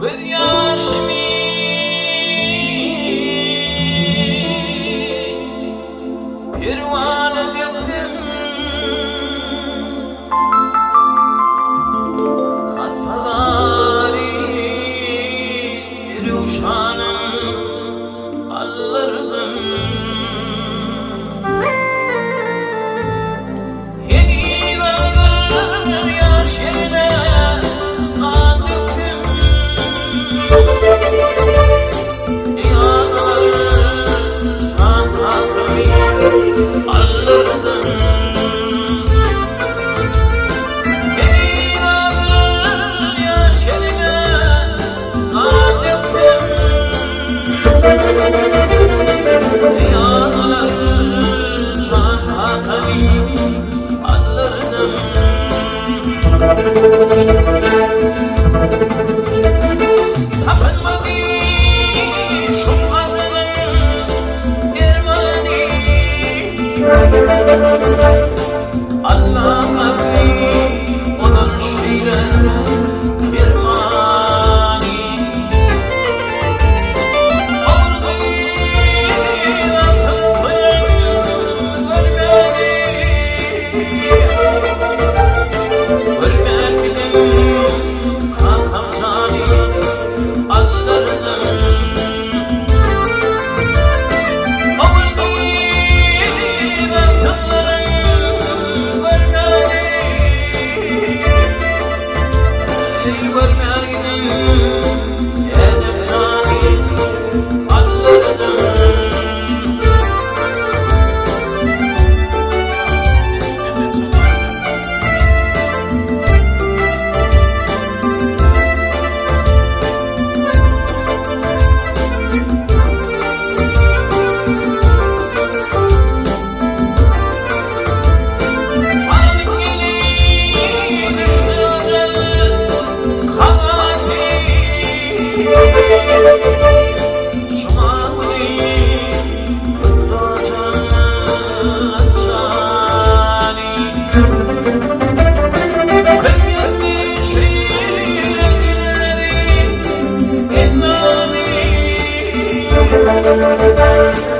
gözyaşımı pervane döktüm, hasaları ruşanım alırdım. Yeni dağlar yaş yerine kan döktüm, yağlar sanatımı alırdım. Yeni dağlar yaş yerine kan döktüm, yağlar sanatımı alırdım. Tapınmadı şunların dermanı, Allah'a onun şeyler firmanı. Oldu altın görmedim, kankam canı alırdım. Oldu altınların görmedim, edip canı alırdım. Thank you.